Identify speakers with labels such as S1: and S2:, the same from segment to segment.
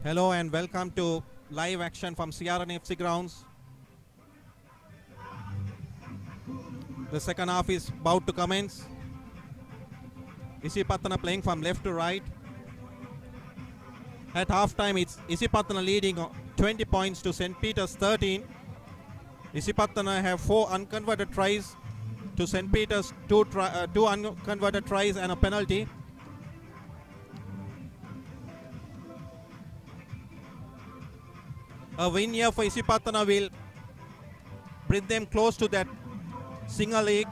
S1: Hello and welcome to live action from CRNFC grounds. The second half is about to commence. Isipathana playing from left to right. At halftime, it's Isipathana leading 20 points to St. Peter's 13. Isipathana have 4 unconverted tries to St. Peter's 2 unconverted tries and a penalty. A win here for Isipathana will bring them close to that single league.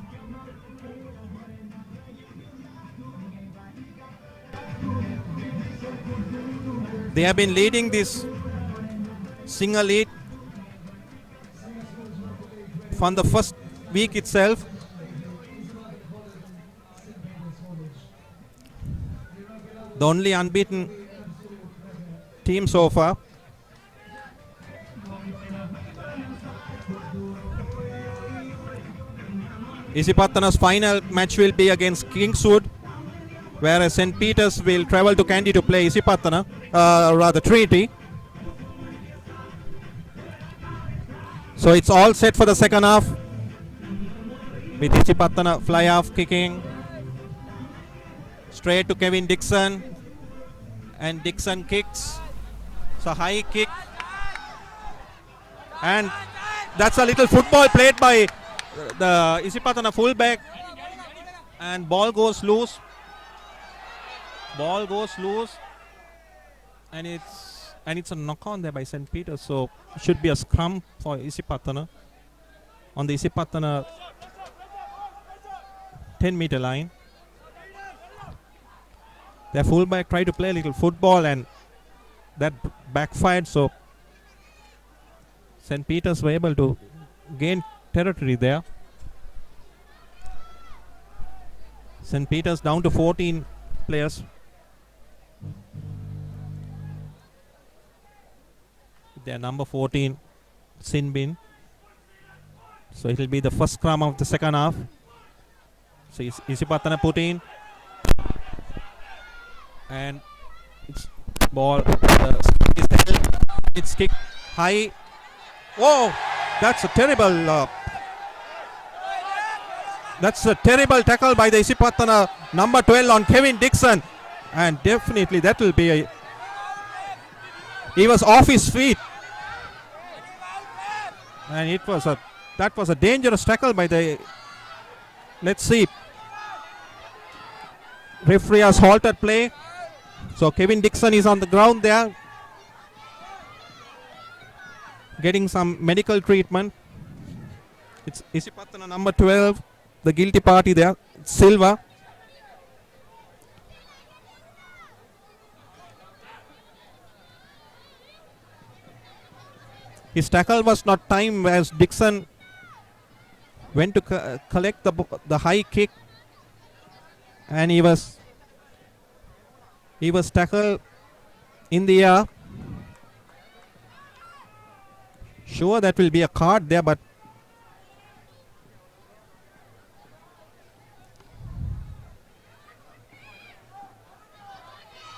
S1: They have been leading this single league from the first week itself. The only unbeaten team so far. Isipathana's final match will be against Kingswood, whereas St. Peter's will travel to Kandy to play Isipathana, rather Trinity. So it's all set for the second half with Isipathana fly off kicking straight to Kevin Dixon, and Dixon kicks. So high kick, and that's a little football played by the Isipathana fullback, and ball goes loose. And it's a knock on there by St. Peter's, so it should be a scrum for Isipathana on the Isipathana 10-meter line. Their fullback tried to play a little football and that backfired, so St. Peter's were able to gain territory there. St. Peter's down to 14 players. Their number 14, Sinbin. So it will be the first scrum of the second half. So Isipathana put in, and it's ball. It's kicked high. Whoa! That's a terrible. That's a terrible tackle by the Isipathana number 12 on Kevin Dixon, and definitely that will be he was off his feet, and that was a dangerous tackle by the. Let's see. Referee has halted play, so Kevin Dixon is on the ground there, getting some medical treatment. It's Isipathana number 12. The guilty party there, Silva. His tackle was not timed as Dixon went to collect the high kick, and he was tackled in the air. Sure, that will be a card there, but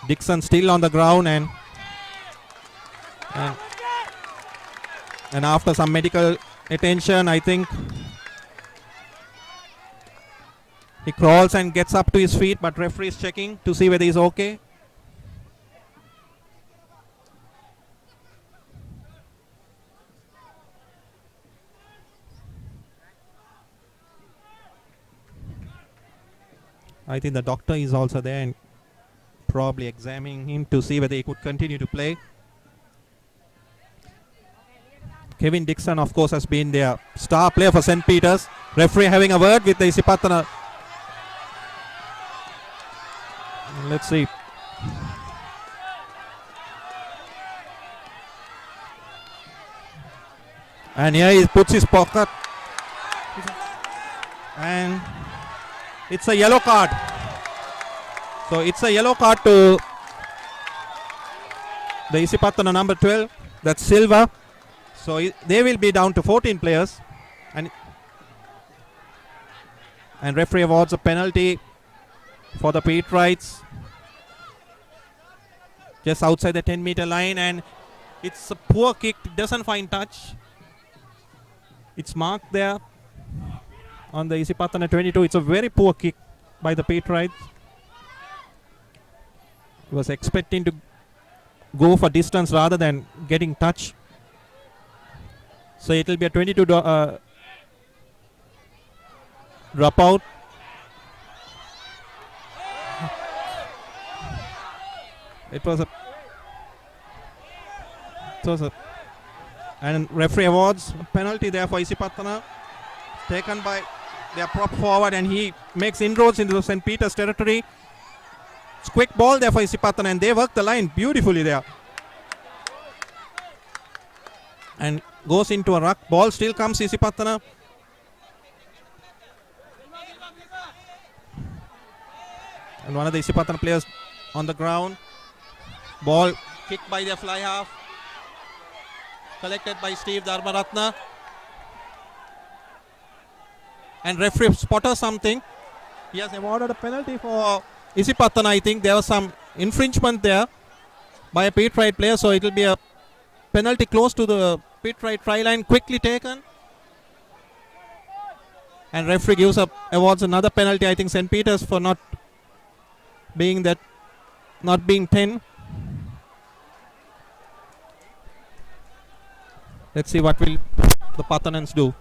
S1: Dixon still on the ground, and after some medical attention, I think he crawls and gets up to his feet, but referee is checking to see whether he's okay. I think the doctor is also there and probably examining him to see whether he could continue to play. Kevin Dixon, of course, has been their star player for St. Peter's. Referee having a word with the Isipathana. Let's see. And here he puts his pocket. And it's a yellow card. So it's a yellow card to the Isipathana number 12. That's Silva. So they will be down to 14 players. And referee awards a penalty for the Pete Wrights. just outside the 10-meter line, and it's a poor kick. It doesn't find touch. It's marked there on the Isipathana 22. It's a very poor kick by the Patriots. He was expecting to go for distance rather than getting touch. So it will be a 22 drop out. It was a and referee awards a penalty there for Isipathana, taken by their prop forward, and he makes inroads into the St. Peter's territory. It's quick ball there for Isipathana, and they work the line beautifully there. And goes into a ruck. Ball still comes Isipathana. And one of the Isipathana players on the ground. Ball kicked by their fly half. Collected by Steve Dharmaratna. And referee spotter something. He has awarded a penalty for Isipathana. I think there was some infringement there by a Patriot player, so it will be a penalty close to the Patriot try line, quickly taken. And referee gives up, awards another penalty. I think St. Peter's for not being 10. Let's see what will the Pathanans do.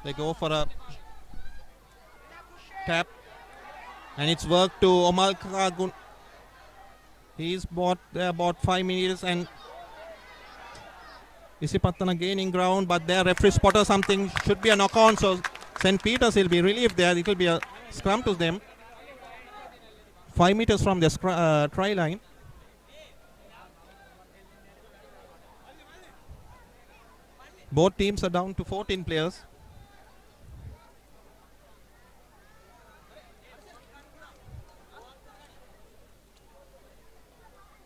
S1: They go for a tap, and it's worked to Omal Kagun. He's about 5 meters, and Isipathana gaining ground, but their referee spotter something. Should be a knock on, so St. Peter's will be relieved there. It will be a scrum to them. 5 meters from the try line. Both teams are down to 14 players.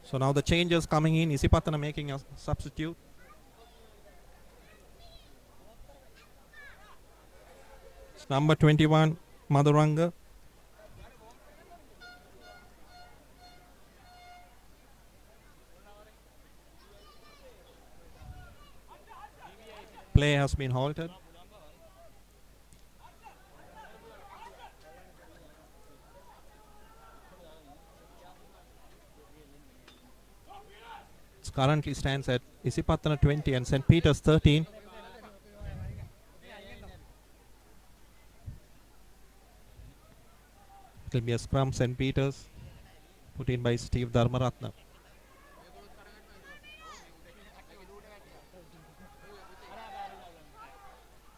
S1: So now the changes coming in. Isipathana making a substitute. It's number 21, Madhuranga. Play has been halted. It currently stands at Isipathana 20 and St. Peter's 13. It will be a scrum, St. Peter's, put in by Steve Dharmaratna.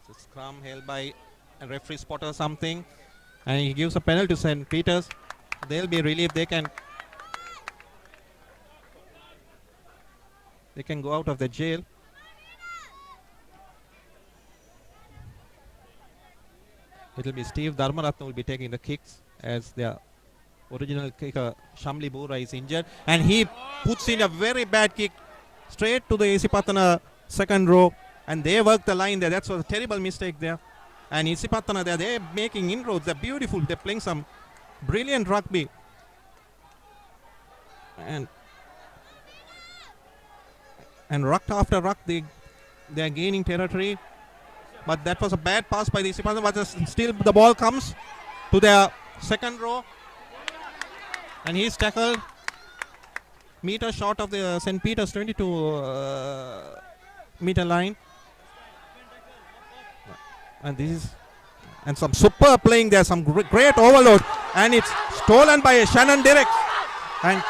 S1: It's a scrum held by a referee spotter something, and he gives a penalty to St. Peter's. They'll be relieved. They can go out of the jail. It will be Steve Dharmaratna will be taking the kicks, as their original kicker Shamli Bura is injured, and he puts in a very bad kick straight to the Isipathana second row, and they work the line there. That's a terrible mistake there. And Isipathana there, they're making inroads. They're beautiful. They're playing some brilliant rugby. And ruck after ruck, they're gaining territory. But that was a bad pass by the Isipathana, but still the ball comes to their second row. And he's tackled meter short of the St. Peter's 22 meter line. And some super playing there, some great overload. And it's stolen by Shannon Direct. And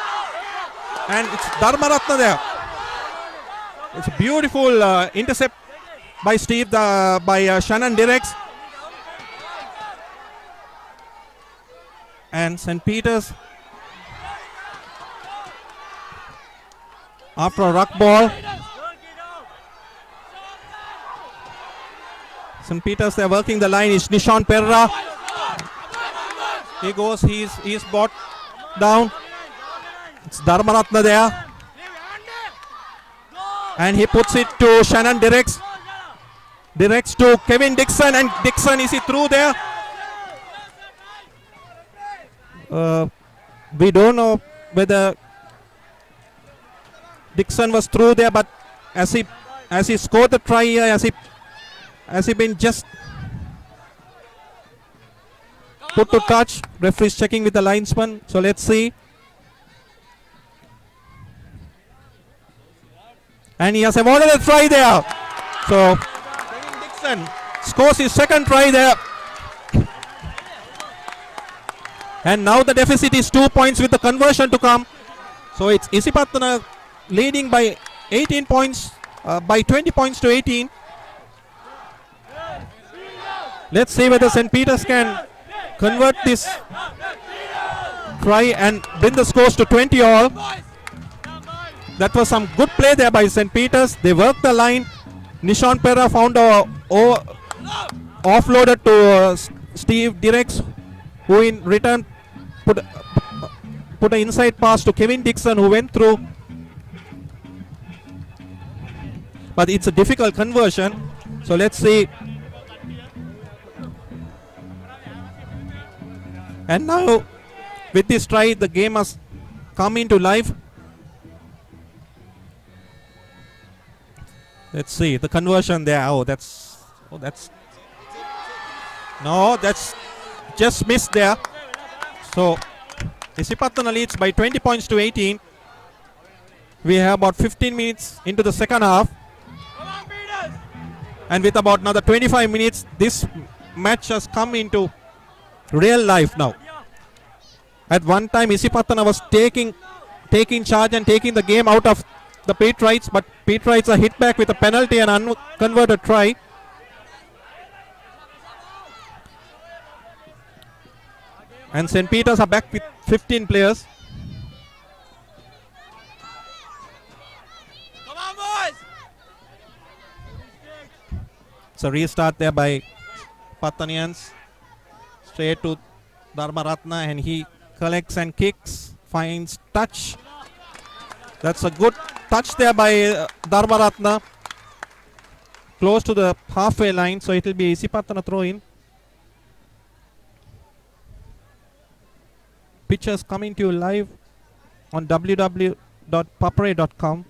S1: it's Dharmaratna there. It's a beautiful intercept by Steve, by Shannon Directs. And St. Peter's, after a ruck ball, St. Peter's, they're working the line. Is Nishan Perra. He goes, he's brought down. It's Dharmaratna there. And he puts it to Shannon Directs to Kevin Dixon, and Dixon, is he through there? We don't know whether Dixon was through there, but as he scored the try here, has he been just put to touch? Referee's checking with the linesman. So let's see. And he has avoided a try there. So Dixon scores his second try there. And now the deficit is 2 points with the conversion to come. So it's Isipathana leading by 18 points, by 20 points to 18. Let's see whether St. Peter's can convert this try and bring the scores to 20 all. That was some good play there by St. Peter's. They worked the line. Nishan Pera found offloaded to Steve Direx, who in return put an inside pass to Kevin Dixon, who went through. But it's a difficult conversion. So let's see. And now with this try, the game has come into life. Let's see the conversion there. That's just missed there. So Isipathana leads by 20 points to 18. We have about 15 minutes into the second half. And with about another 25 minutes, this match has come into real life now. At one time, Isipathana was taking charge and taking the game out of the Petrites, but Petrites are hit back with a penalty and unconverted try. And St. Peter's are back with 15 players.
S2: Come on, boys!
S1: It's a restart there by Pathanians. Straight to Dharmaratna, and he collects and kicks, finds touch. That's a good touch there by Dharmaratna. Close to the halfway line, so it will be Isipathana throw in. Pictures coming to you live on www.papare.com.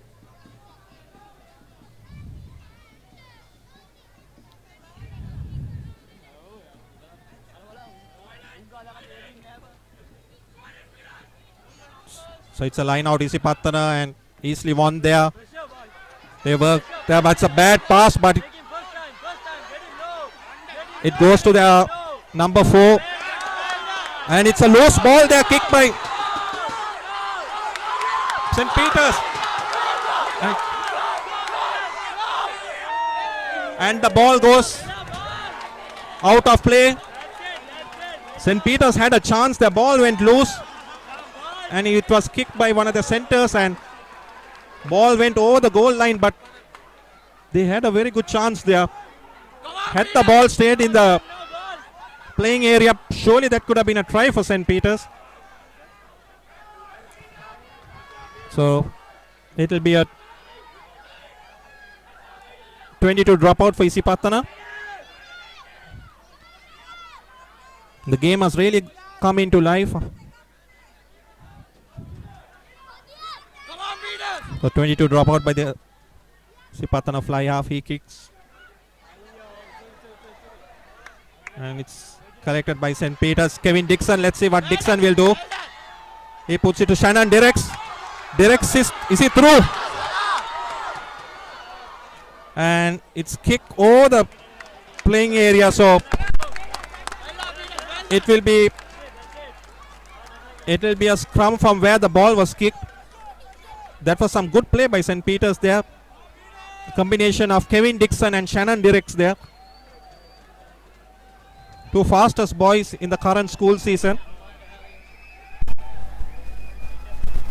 S1: So it's a line out, Isipathana, and easily won there. They work there, but it's a bad pass, but it goes to their number 4. And it's a loose ball there, kicked by St. Peter's. And the ball goes out of play. St. Peter's had a chance, the ball went loose. And it was kicked by one of the centers, and ball went over the goal line, but they had a very good chance there. Had the ball stayed in the playing area, surely that could have been a try for St. Peter's. So it will be a 22 dropout for Isipathana. The game has really come into life. So 22 dropout by the Isipathana fly half, he kicks. And it's collected by St. Peter's. Kevin Dixon, let's see what Dixon will do. He puts it to Shannon Direx. Direx is he through? And it's kick over the playing area, so it will be a scrum from where the ball was kicked. That was some good play by St. Peter's there. A combination of Kevin Dixon and Shannon Direx there. Two fastest boys in the current school season.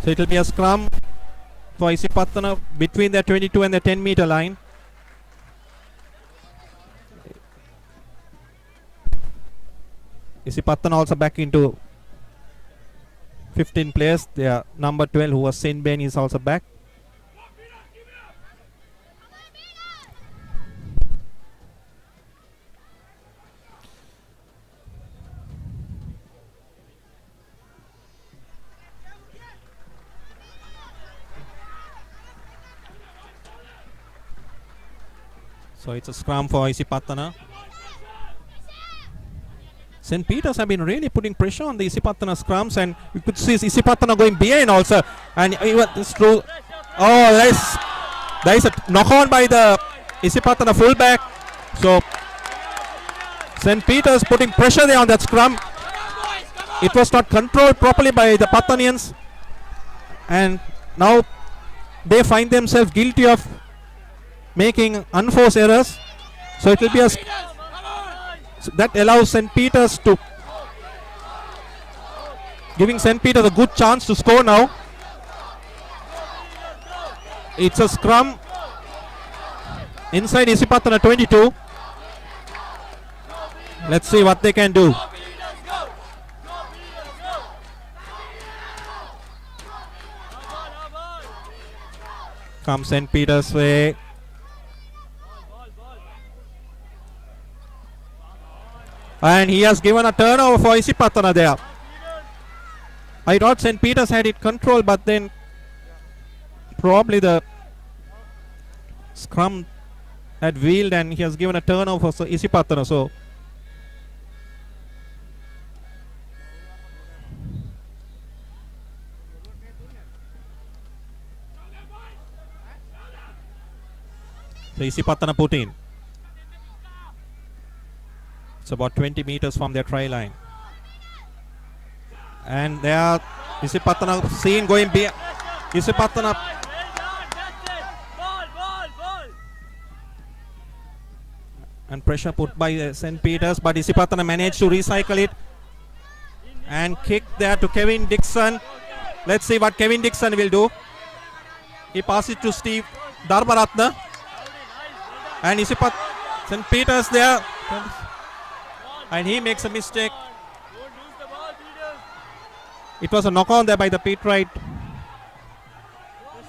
S1: So it will be a scrum for Isipathana between the 22 and the 10 meter line. Isipathana also back into 15 players. Their number 12, who was Saint Ben, is also back. So it's a scrum for Isipathana. St. Peter's have been really putting pressure on the Isipathana scrums, and you could see Isipathana going behind also. And it's true. Oh, there is a knock on by the Isipathana fullback. So St. Peter's putting pressure there on that scrum. It was not controlled properly by the Pathanians, and now they find themselves guilty of making unforced errors. So it will be a so that allows St. Peter's to giving St. Peter's a good chance to score now. It's a scrum inside Isipathana 22. Let's see what they can do. Come St. Peter's way. And he has given a turnover for Isipathana there. I thought St. Peter's had it controlled, but then probably the scrum had wheeled and he has given a turnover for Isipathana. So Isipathana put in. It's about 20 meters from their try line. And there Isipathana seen going be Isipathana and pressure put by St. Peter's, but Isipathana managed to recycle it and kick there to Kevin Dixon. Let's see what Kevin Dixon will do. He passes it to Steve Darbaratna, and St. Peter's there, and he makes a mistake. It was a knock on there by the Pete Wright.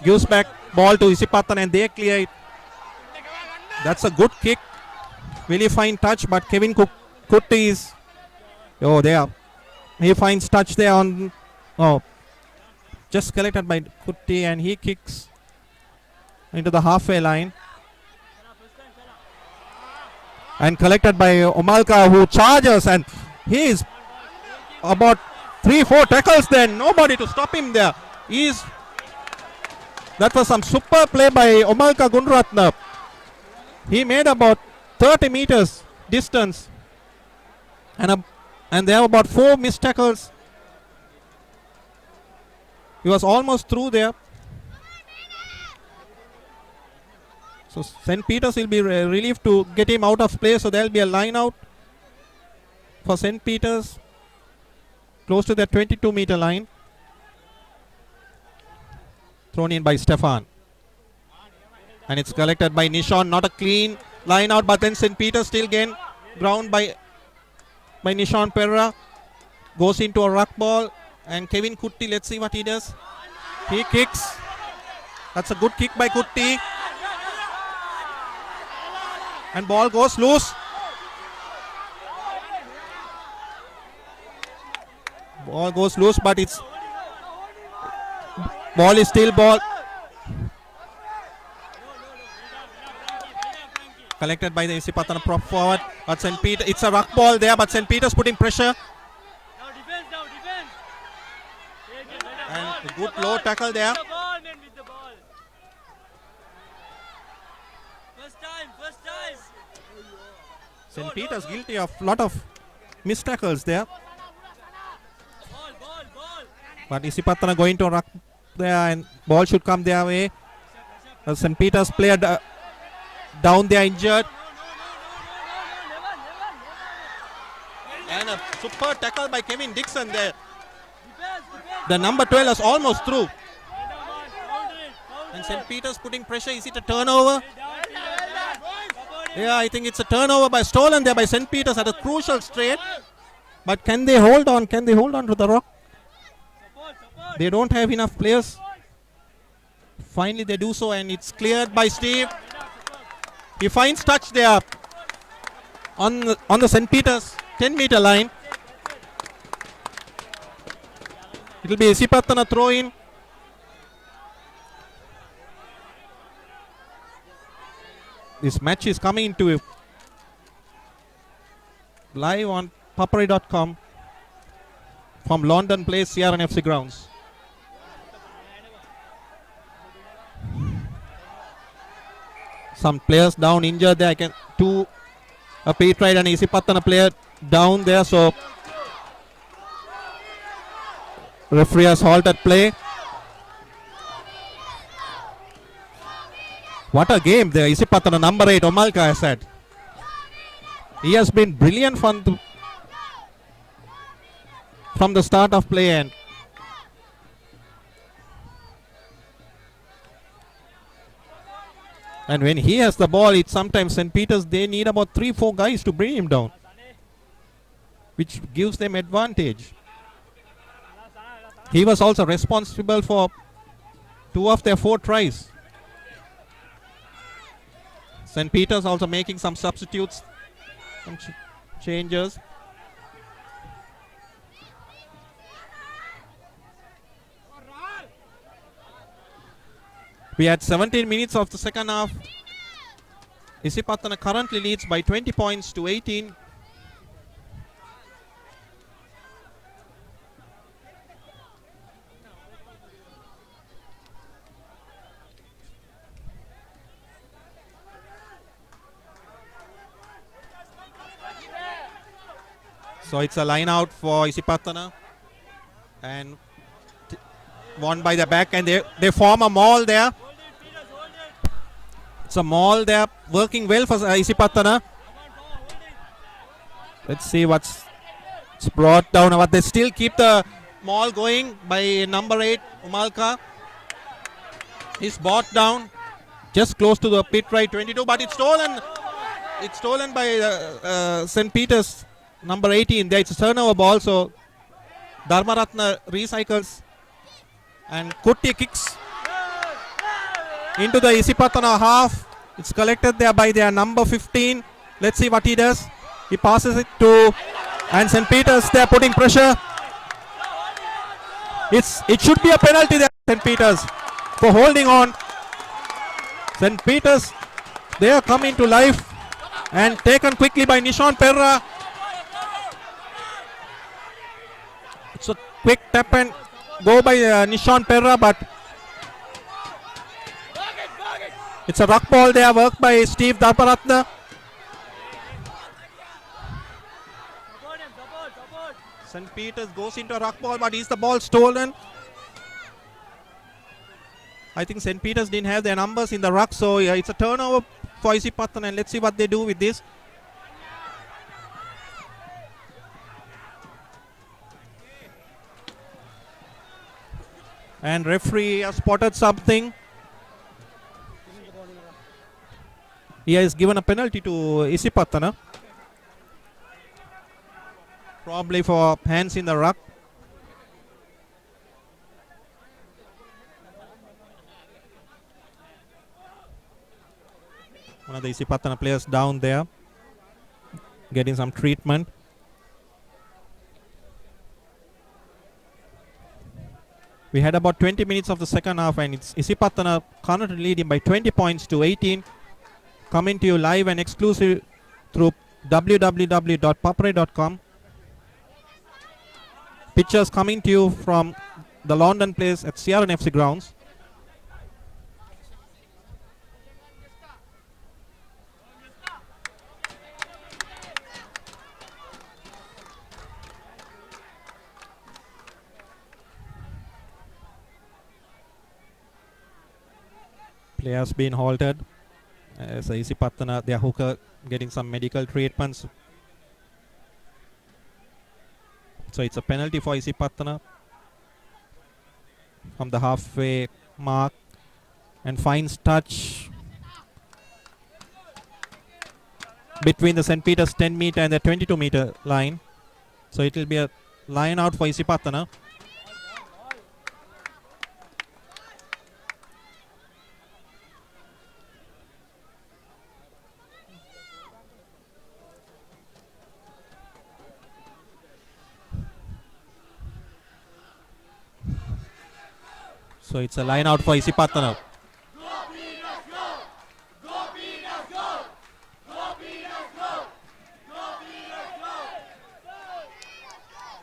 S1: Gives back ball to Isipathana and they clear it. That's a good kick. Really fine touch, but Kevin Kutti is there. He finds touch there on just collected by Kutti, and he kicks into the halfway line. And collected by Omalka, who charges, and he is about 3-4 tackles there. Nobody to stop him there. That was some super play by Omalka Gunratna. He made about 30 meters distance, and there were about 4 missed tackles. He was almost through there. So St. Peter's will be relieved to get him out of play. So there will be a line out for St. Peter's close to the 22-meter line. Thrown in by Stefan. And it's collected by Nishon. Not a clean line out, but then St. Peter's still gain ground by Nishon Perra. Goes into a ruck ball. And Kevin Kutti, let's see what he does. He kicks. That's a good kick by Kutti. And ball goes loose. Ball goes loose, but it's ball is still ball. Collected by the Isipathana prop forward, but St. Peter, it's a ruck ball there, but St. Peter's putting pressure. And a good low tackle there. St. Peter's guilty of a lot of missed tackles there. But Isipathana going to ruck there, and ball should come their way. St. Peter's player down there injured. And a super tackle by Kevin Dixon there. The number 12 is almost through. And St. Peter's putting pressure. Is it a turnover? Yeah, I think it's a turnover stolen there by St. Peter's at a crucial straight. But can they hold on? Can they hold on to the rock? They don't have enough players. Finally they do so, and it's cleared by Steve. He finds touch there on the St. Peter's 10-meter line. It will be Isipathana throw in. This match is coming to live on papare.com from London Place CRNFC grounds. Some players down injured there. A Pete Wright and Isipathana player down there, so referee has halted play. What a game there. Isipathana number 8 Omalka has had. He has been brilliant from the start of play, and when he has the ball, it's sometimes St. Peter's, they need about 3-4 guys to bring him down, which gives them advantage. He was also responsible for 2 of their 4 tries. St. Peter's also making some substitutes, some changes. We had 17 minutes of the second half. Isipathana currently leads by 20 points to 18. So it's a line out for Isipathana, and won by the back, and they form a maul there. It's a maul there, working well for Isipathana. Let's see what's brought down, but they still keep the maul going by number 8 Umalka. He's brought down just close to the pit right 22, but it's stolen. It's stolen by St. Peter's number 18. There it's a turnover ball, so Dharmaratna recycles, and Kutti kicks into the Isipathana half. It's collected there by their number 15. Let's see what he does. He passes it to, and St. Peter's, they're putting pressure. It should be a penalty there, St. Peter's, for holding on. St. Peter's, they are coming to life and taken quickly by Nishan Perra. It's a quick tap and go by Nishan Perra, but it's a ruck ball there, worked by Steve Dharmaratna. St. Peter's goes into a ruck ball, but is the ball stolen? I think St. Peter's didn't have their numbers in the ruck, so yeah, it's a turnover for Isipathana, and let's see what they do with this. And referee has spotted something. He has given a penalty to Isipathana, probably for hands in the ruck. One of the Isipathana players down there getting some treatment. We had about 20 minutes of the second half, and it's Isipathana currently leading by 20 points to 18. Coming to you live and exclusive through www.papare.com. Pictures coming to you from the London Place at CRNFC grounds. Players being halted. As Isipathana, their hooker, getting some medical treatments. So it's a penalty for Isipathana from the halfway mark, and finds touch between the St. Peter's 10 meter and the 22 meter line. So it will be a line out for Isipathana. So it's a line out for Isipathana.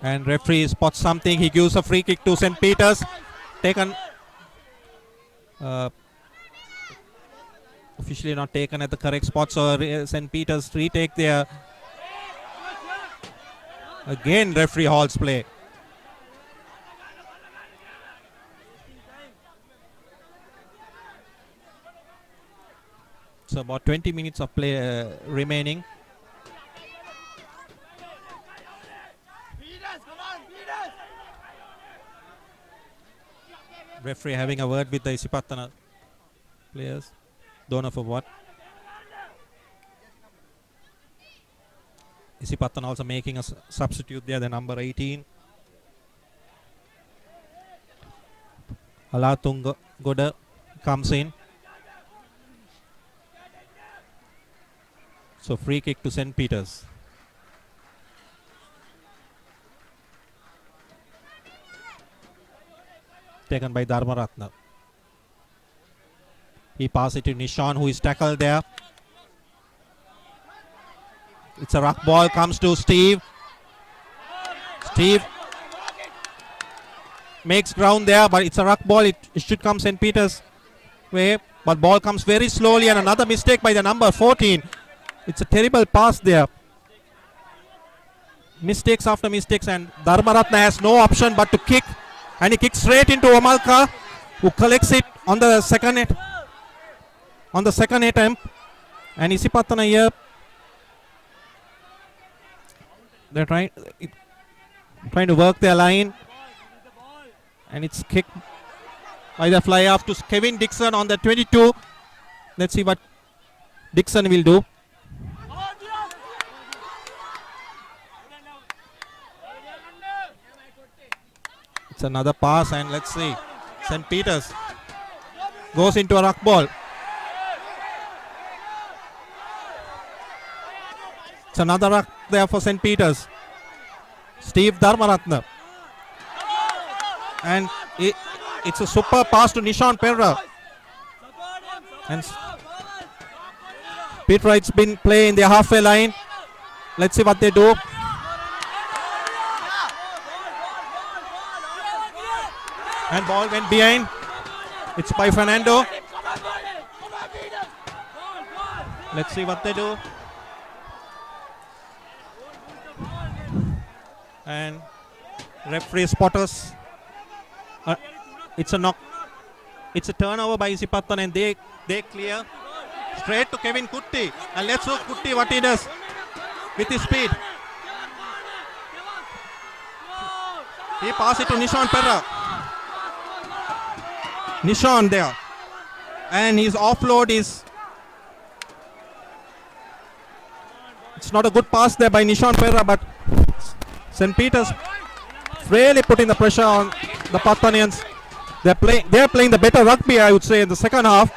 S1: And referee spots something. He gives a free kick to St. Peter's. Taken. Officially not taken at the correct spot. So St. Peter's retake there. Again referee halts play. So about 20 minutes of play remaining. Referee having a word with the Isipathana players. Don't know for what. Isipathana also making a substitute there, the number 18. Alatunga Goda comes in. So free kick to St. Peter's. Taken by Dharmaratna. He passes it to Nishan, who is tackled there. It's a ruck ball, comes to Steve. Steve makes ground there, but it's a ruck ball. It should come St. Peter's way, but ball comes very slowly, and another mistake by the number 14. It's a terrible pass there. Mistakes after mistakes, and Dharmaratna has no option but to kick. And he kicks straight into Amalka, who collects it on the second attempt. And Isipathana here, they're trying to work their line, and it's kicked by the fly off to Kevin Dixon on the 22. Let's see what Dixon will do. It's another pass, and let's see. St. Peter's goes into a ruck ball. It's another ruck there for St. Peter's. Steve Dharmaratna. And it's a super pass to Nishan Perra. And Pete Wright's been playing the halfway line. Let's see what they do. And ball went behind. It's by Fernando. Let's see what they do. And referee spotters. It's a knock. It's a turnover by Isipathana, and they clear straight to Kevin Kutti. And let's look Kutti what he does with his speed. He passes it to Nishan Perra. Nishan there, and his offload is, it's not a good pass there by Nishan Perra, but St. Peter's really putting the pressure on the Pathanians. They're playing the better rugby, I would say, in the second half.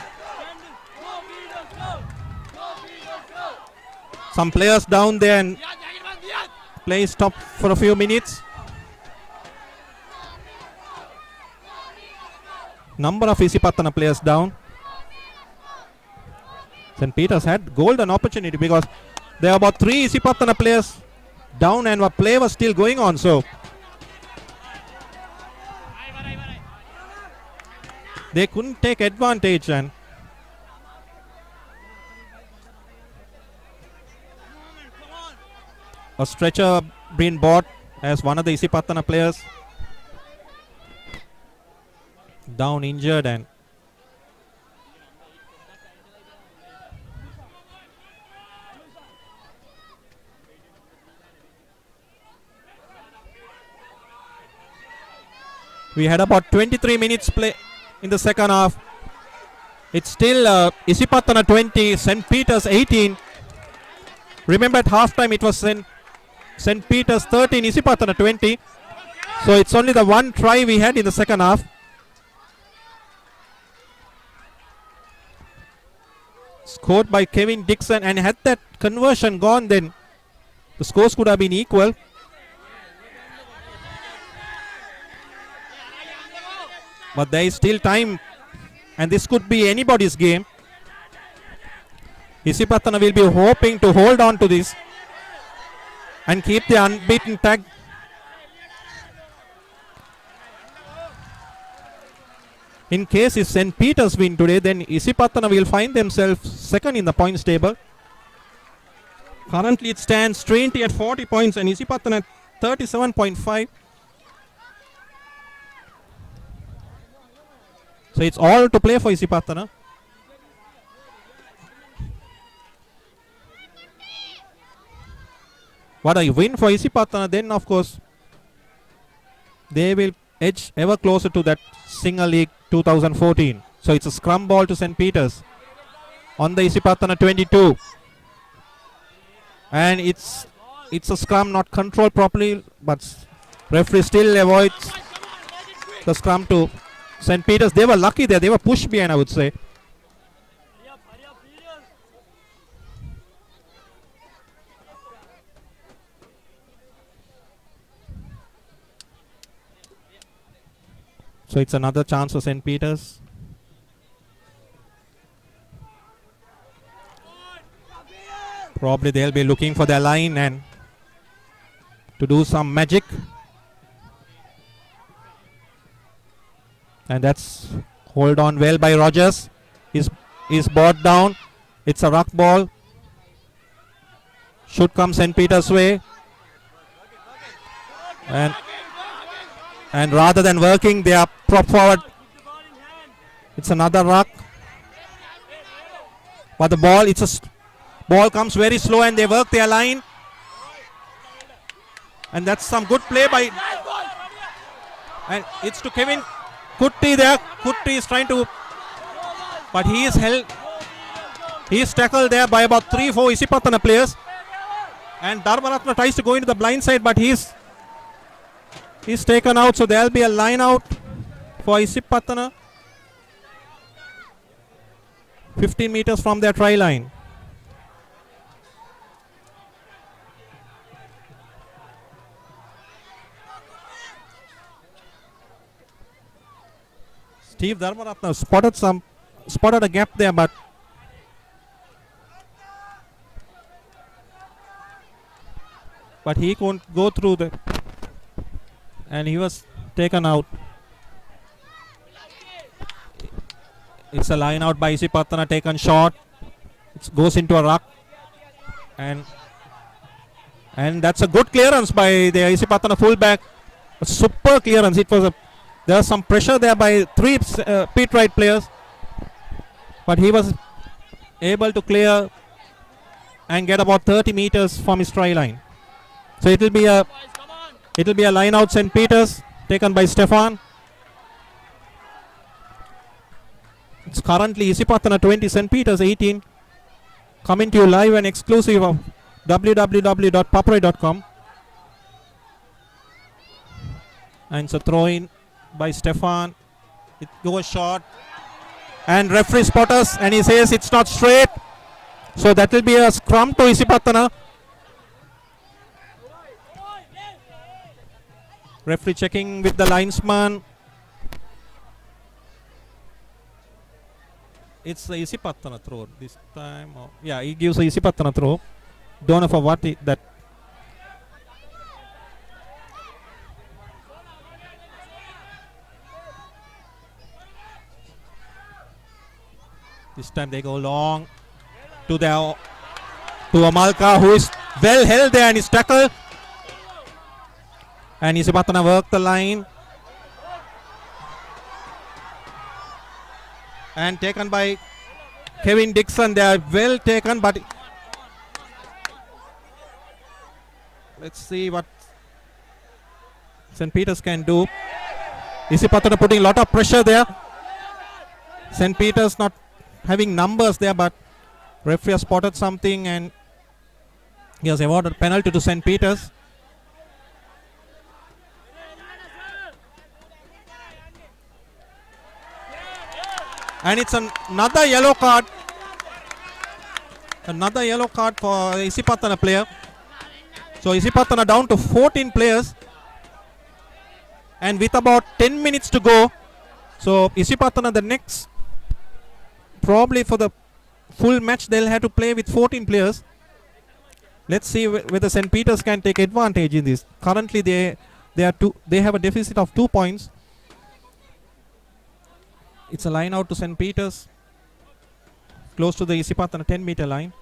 S1: Some players down there, and play stopped for a few minutes. Number of Isipathana players down. St. Peter's had golden opportunity because there are about 3 Isipathana players down, and the play was still going on. So they couldn't take advantage, and a stretcher being bought as one of the Isipathana players down injured, and we had about 23 minutes play in the second half. It's still Isipathana 20, St. Peter's 18. Remember at halftime it was St. Peter's 13, Isipathana 20. So it's only the one try we had in the second half. Scored by Kevin Dixon, and had that conversion gone, then the scores could have been equal. But there is still time, and this could be anybody's game. Isipathana will be hoping to hold on to this and keep the unbeaten tag In case if St. Peter's win today, then Isipathana will find themselves second in the points table. Currently it stands Trinity at 40 points and Isipathana at 37.5. So it's all to play for Isipathana. What a win for Isipathana, then of course they will edge ever closer to that Single League 2014. So it's a scrum ball to St. Peter's on the Isipathana 22. And it's a scrum not controlled properly, but referee still avoids the scrum to St. Peter's. They were lucky there. They were pushed behind, I would say. So it's another chance for St. Peter's. Probably they'll be looking for their line and to do some magic. And that's hold on well by Rogers. Is brought down. It's a ruck ball. Should come St. Peter's way. And rather than working, they are prop forward. It's another ruck. But the ball, ball comes very slow and they work their line. And that's some good play by. And it's to Kevin Kutti there. Kutti is trying to. But he is held. He is tackled there by about 3-4 Isipathana players. And Dharmaratna tries to go into the blind side, but he's taken out. So there will be a line out for Isipathana. 15 meters from their try line. Steve Dharmaratna spotted a gap there, but he couldn't go through the, and he was taken out. It's a line out by Isipathana, taken short. It goes into a ruck, and that's a good clearance by the Isipathana fullback. A super clearance. There was some pressure there by 3 Pete Wright players, but he was able to clear and get about 30 meters from his try line. So it will be a line out St. Peter's, taken by Stefan. It's currently Isipathana 20, St. Peter's 18. Coming to you live and exclusive of www.paparai.com. And it's a throw in by Stefan. It goes short. And referee spots us and he says it's not straight. So that will be a scrum to Isipathana. Referee checking with the linesman. It's the Isipathana throw this time. Yeah, he gives a Isipathana throw. Don't know for what that. This time they go long to Amalka, who is well held there and is tackled. And Isipathana work the line. And taken by Kevin Dixon. They are well taken, but let's see what St. Peter's can do. Isipathana putting a lot of pressure there. St. Peter's not having numbers there, but referee has spotted something and he has awarded penalty to St. Peter's. And it's another yellow card. Another yellow card for the Isipathana player. So Isipathana down to 14 players. And with about 10 minutes to go. So Isipathana the next, probably for the full match, they'll have to play with 14 players. Let's see whether St. Peter's can take advantage in this. Currently they have a deficit of 2 points. It's a line out to St. Peter's, close to the Isipathana 10-meter line.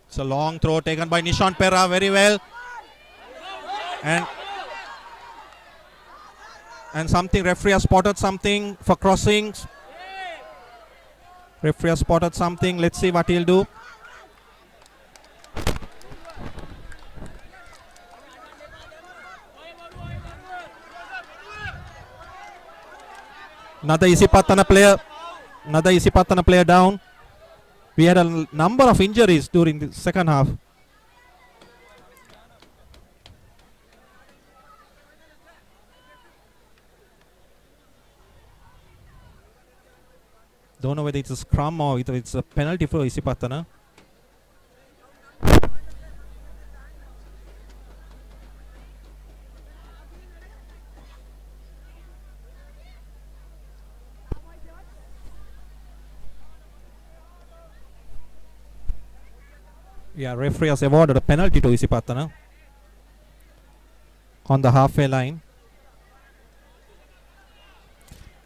S1: It's a long throw taken by Nishant Pera very well. And something, referee has spotted something for crossings. Referee has spotted something. Let's see what he'll do. Another Isipathana player down. We had a number of injuries during the second half. Don't know whether it's a scrum or whether it's a penalty for Isipathana. Yeah, referee has awarded a penalty to Isipathana on the halfway line.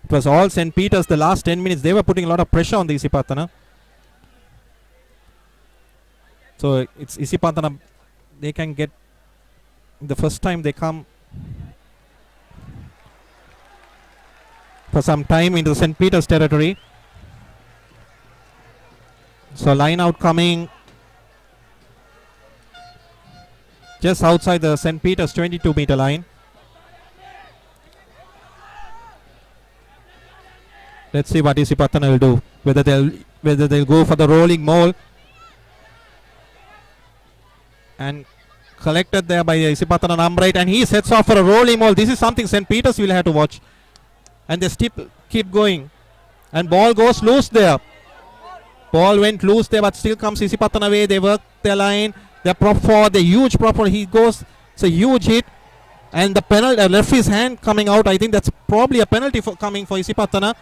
S1: It was all St. Peter's the last 10 minutes. They were putting a lot of pressure on the Isipathana. So it's Isipathana. They can get the first time they come for some time into St. Peter's territory. So line out coming just outside the St. Peter's 22-meter line. Let's see what Isipathana will do. Whether they'll go for the rolling maul, and collected there by Isipathana number 8, and he sets off for a rolling maul. This is something St. Peter's will have to watch. And they keep going, and ball goes loose there. Ball went loose there, but still comes Isipathana away. They work their line. They're prop forward. The huge prop forward. He goes. It's a huge hit, and the penalty. Referee's hand coming out. I think that's probably a penalty coming for Isipathana.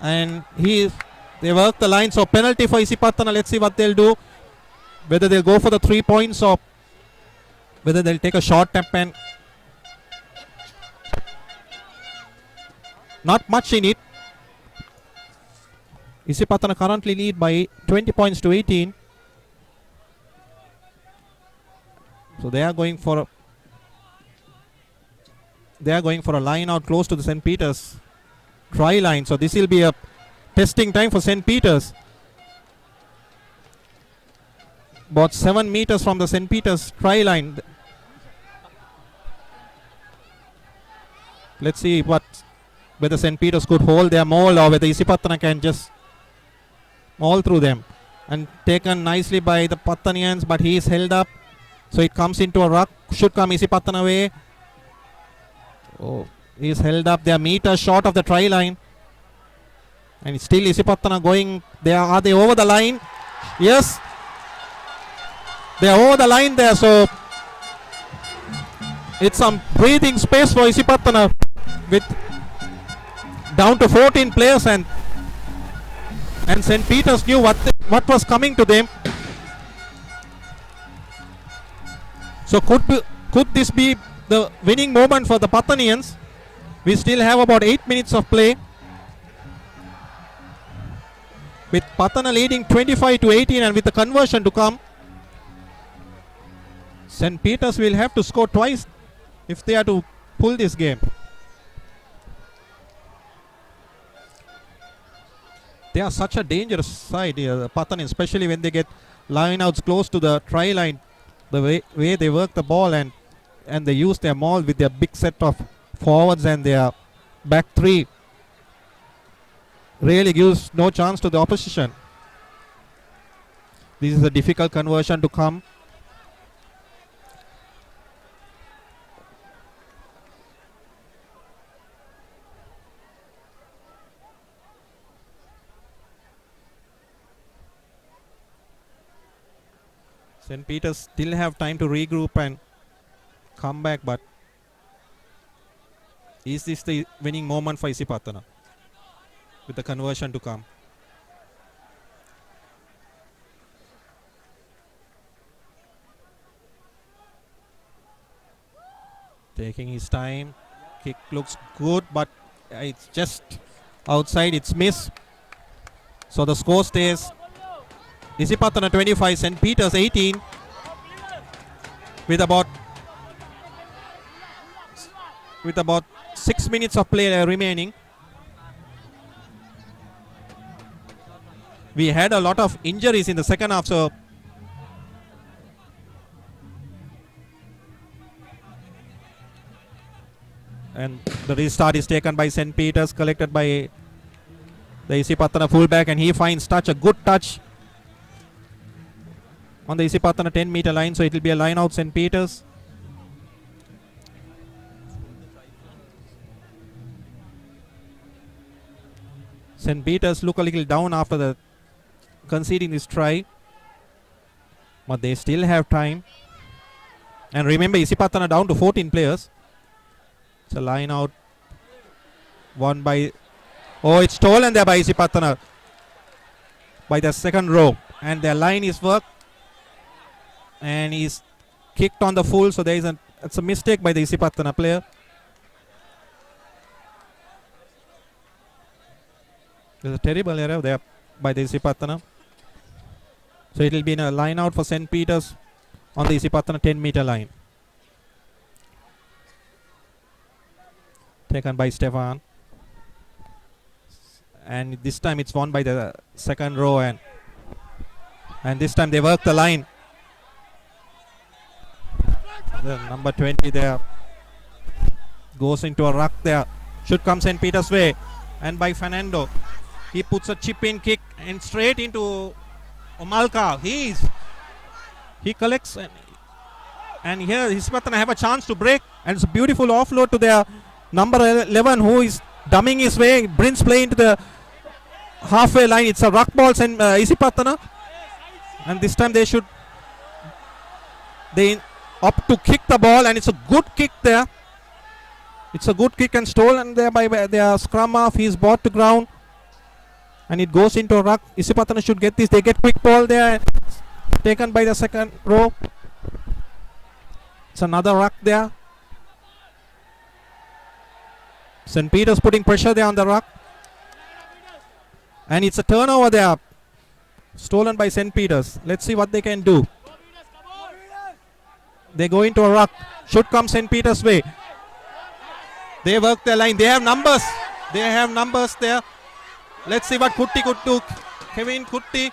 S1: And they work the line. So penalty for Isipathana. Let's see what they'll do. Whether they'll go for the 3 points or whether they'll take a short tap, and not much in it. Isipathana currently lead by 20 points to 18. So they are going for a line out close to the St. Peter's try line. So this will be a testing time for St. Peter's. About 7 meters from the St. Peter's try line. Let's see whether St. Peter's could hold their maul or whether Isipathana can just maul through them. And taken nicely by the Pathanians, but he is held up. So it comes into a ruck. Should come Isipathana away. Oh, he is held up. They are meters short of the try line. And still Isipathana going. Are they over the line? Yes. They are over the line there. So it's some breathing space for Isipathana with down to 14 players, and St. Peter's knew what was coming to them. So could this be the winning moment for the Pathanians? We still have about 8 minutes of play, with Pathana leading 25 to 18, and with the conversion to come, St. Peter's will have to score twice if they are to pull this game. They are such a dangerous side here, the Pathanians, especially when they get lineouts close to the try line. The way they work the ball and they use their maul with their big set of forwards and their back three really gives no chance to the opposition. This is a difficult conversion to come. St. Peter's still have time to regroup and come back, but is this the winning moment for Isipathana with the conversion to come? Taking his time. Kick looks good, but it's just outside. It's miss. So the score stays Isipathana 25, St. Peter's 18, with about 6 minutes of play remaining. We had a lot of injuries in the second half, so and the restart is taken by St. Peter's, collected by the Isipathana fullback, and he finds a good touch on the Isipathana 10-meter line, so it will be a line out St. Peter's. St. Peter's look a little down after the conceding this try, but they still have time. And remember, Isipathana down to 14 players. It's a line out. Won by... Oh, it's stolen there by Isipathana by the second row. And their line is worked. And he's kicked on the full. So there is it's a mistake by the Isipathana player. There's a terrible error there by the Isipathana. So it will be a line out for St. Peter's on the Isipathana 10-meter line. Taken by Stefan. And this time it's won by the second row, and this time they work the line. The number 20 there goes into a ruck there. Should come St. Peter's way, and by Fernando. He puts a chip in kick and straight into Omalka. He collects, and here Isipathana have a chance to break, and it's a beautiful offload to their number 11, who is dumbing his way, brings play into the halfway line. It's a ruck ball, and Isipathana, and this time they opt to kick the ball, and it's a good kick there. It's a good kick and stolen there by their scrum half. He's brought to ground, and it goes into a ruck. Isipathana should get this. They get quick ball there, taken by the second row. It's another ruck there. St. Peter's putting pressure there on the ruck. And it's a turnover there. Stolen by St. Peter's. Let's see what they can do. They go into a ruck. Should come St. Peter's way. They work their line. They have numbers. They have numbers there. Let's see what Kutti could do. Kevin Kutti.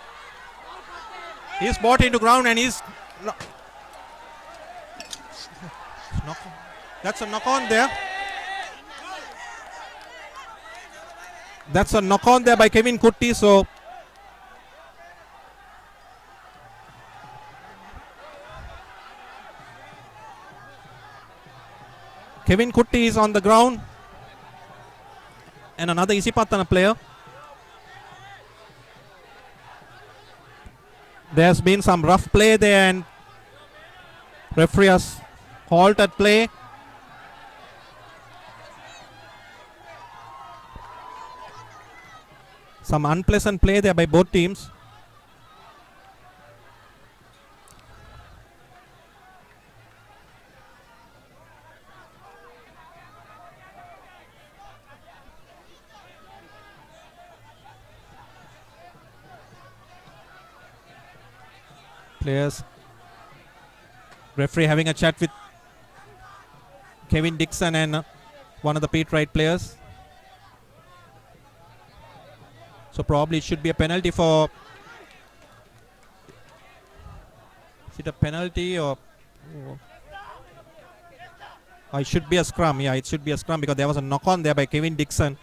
S1: He's brought into ground, and he's... That's a knock on there. That's a knock on there by Kevin Kutti. So Kevin Kutti is on the ground, and another Isipathana player. There's been some rough play there, and referee has halted play. Some unpleasant play there by both teams. Players. Referee having a chat with Kevin Dixon and one of the Pete Wright players. So probably it should be a penalty for... Is it a penalty or... Oh, it should be a scrum. Yeah, it should be a scrum because there was a knock on there by Kevin Dixon.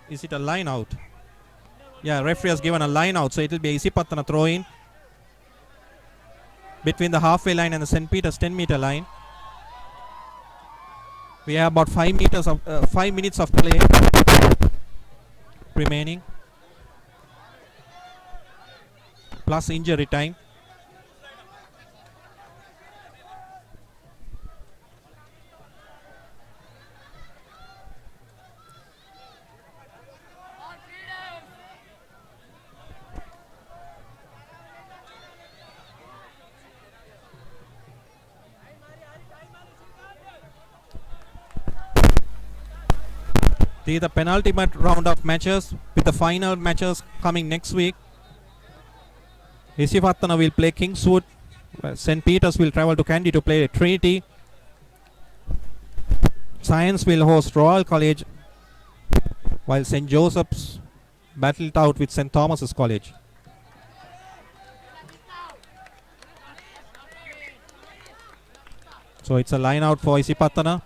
S1: Is it a line out? Yeah, referee has given a line out, so it will be a Isipathana throw in between the halfway line and the St. Peter's 10-meter line. We have about 5 minutes of play remaining, plus injury time. The penultimate round of matches with the final matches coming next week. Isipathana will play Kingswood. St. Peter's will travel to Kandy to play Trinity. Science will host Royal College, while St. Joseph's battled it out with St. Thomas's College. So it's a line out for Isipathana.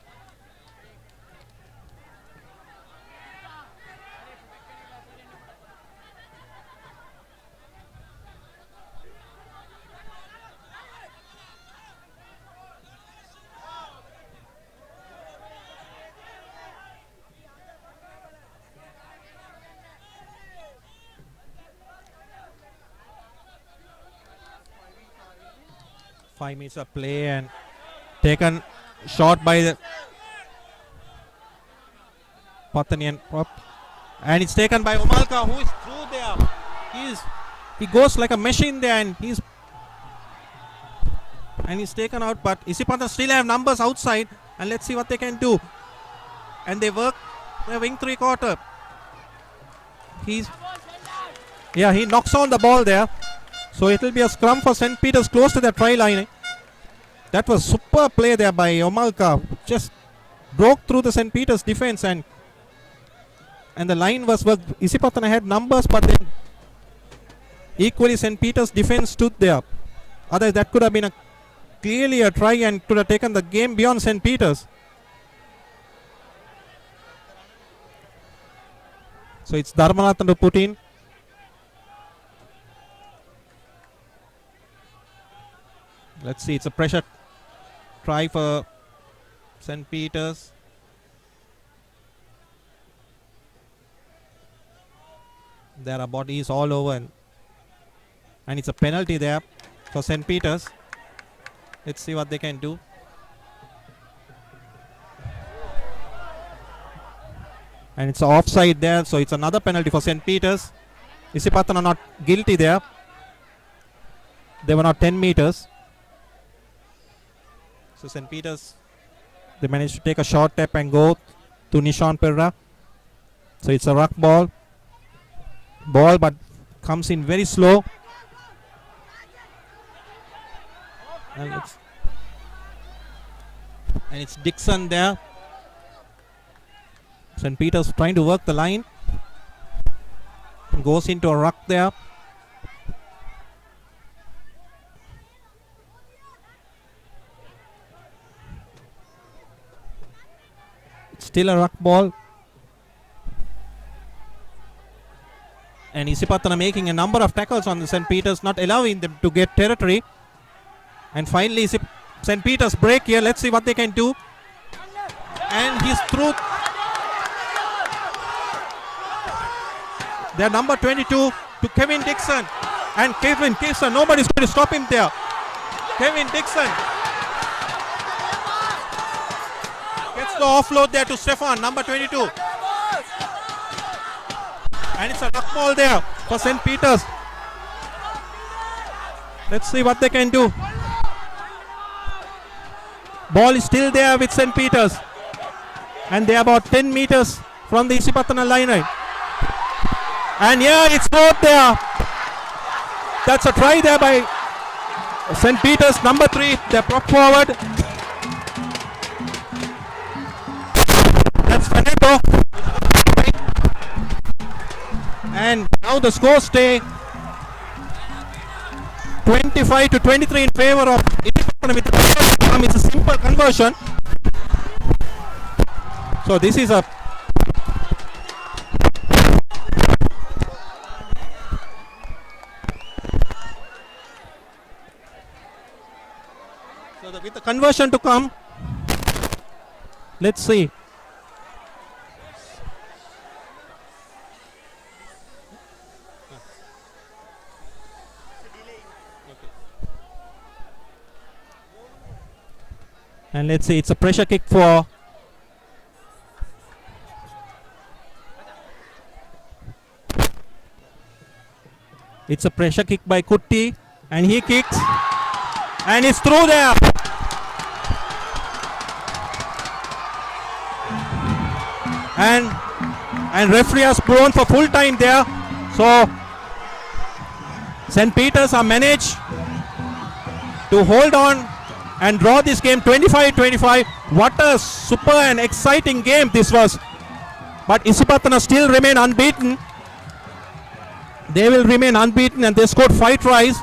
S1: Five minutes of play and taken shot by the Pathanian prop, and it's taken by Omalka, who is through there. He goes like a machine there, and he's taken out. But Isipathana still have numbers outside, and let's see what they can do. And they work their wing three-quarter. He knocks on the ball there. So it will be a scrum for St. Peter's close to the try line. That was super play there by Omalka. Just broke through the St. Peter's defense, and the line was worked. Isipathana had numbers, but then equally St. Peter's defense stood there. Otherwise that could have been clearly a try and could have taken the game beyond St. Peter's. So it's Dharmanathan to put in. Let's see, it's a pressure try for St. Peter's. There are bodies all over, and it's a penalty there for St. Peter's. Let's see what they can do. And it's offside there, so it's another penalty for St. Peter's. Isipathana not guilty there. They were not 10 meters. So St. Peter's, they managed to take a short tap and go to Nishan Perra. So it's a ruck ball, but comes in very slow. And it's Dixon there. St. Peter's trying to work the line. Goes into a ruck there. Still a ruck ball. And Isipathana making a number of tackles on the St. Peter's, not allowing them to get territory. And finally St. Peter's break here. Let's see what they can do. And he's through. Their number 22 to Kevin Dixon. And Kevin Dixon, nobody's going to stop him there. Kevin Dixon gets the offload there to Stefan, number 22. And it's a duck ball there for St. Peter's. Let's see what they can do. Ball is still there with St. Peter's. And they're about 10 meters from the Isipathana line. And yeah, it's not there. That's a try there by St. Peter's, number 3, their prop forward. That's Veneto. And now the scores stay 25-23 in favor of Isipathana with the conversion. It's a simple conversion. So this is a with the conversion to come. Let's see. And let's see, it's a pressure kick for by Kutti, and he kicks and it's through there. And and referee has blown for full time there. So St. Peter's are managed to hold on and draw this game 25-25. What a super and exciting game this was. But Isipathana still remain unbeaten. They will remain unbeaten and they scored 5 tries.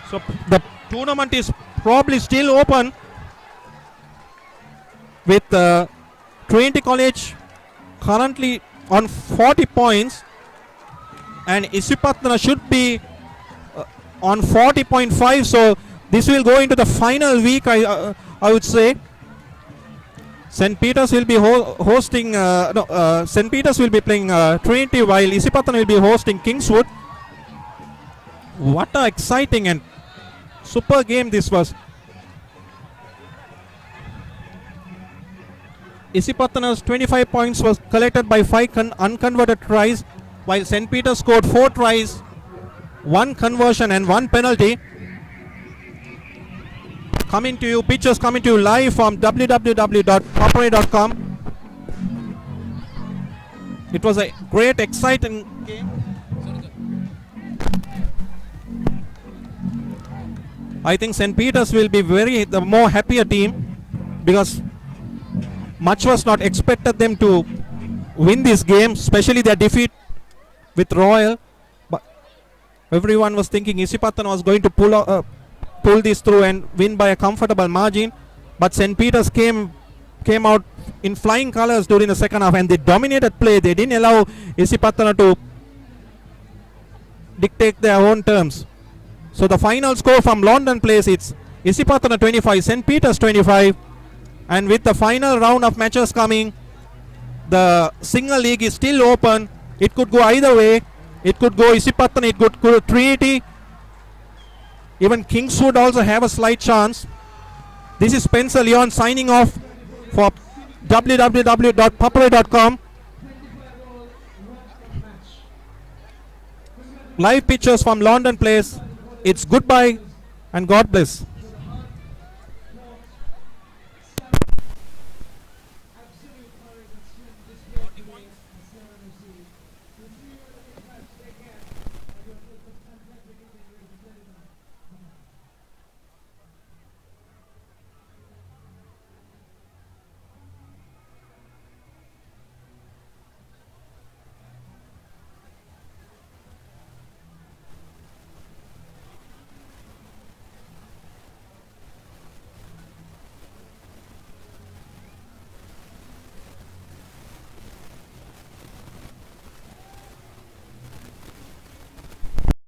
S1: So the tournament is probably still open with Trinity College currently on 40 points and Isipathana should be on 40.5. So this will go into the final week, I would say. St. Peter's will be hosting St. Peter's will be playing Trinity while Isipathana will be hosting Kingswood. What a exciting and super game this was. Isipathana's 25 points was collected by 5 unconverted tries, while St. Peter's scored 4 tries, 1 conversion and 1 penalty. Coming to you, pictures coming to you live from www.popray.com. It was a great, exciting game. I think St. Peter's will be the more happier team because much was not expected them to win this game, especially their defeat with Royal. But everyone was thinking Isipathana was going to pull this through and win by a comfortable margin. But St. Peter's came out in flying colors during the second half and they dominated play. They didn't allow Isipathana to dictate their own terms. So the final score from London Place, it's Isipathana 25, St. Peter's 25. And with the final round of matches coming, the single league is still open. It could go either way. It could go Isipathana, it could go Trinity. Even Kingswood also have a slight chance. This is Spencer Leon signing off for www.popray.com. Live pictures from London Place. It's goodbye and God bless.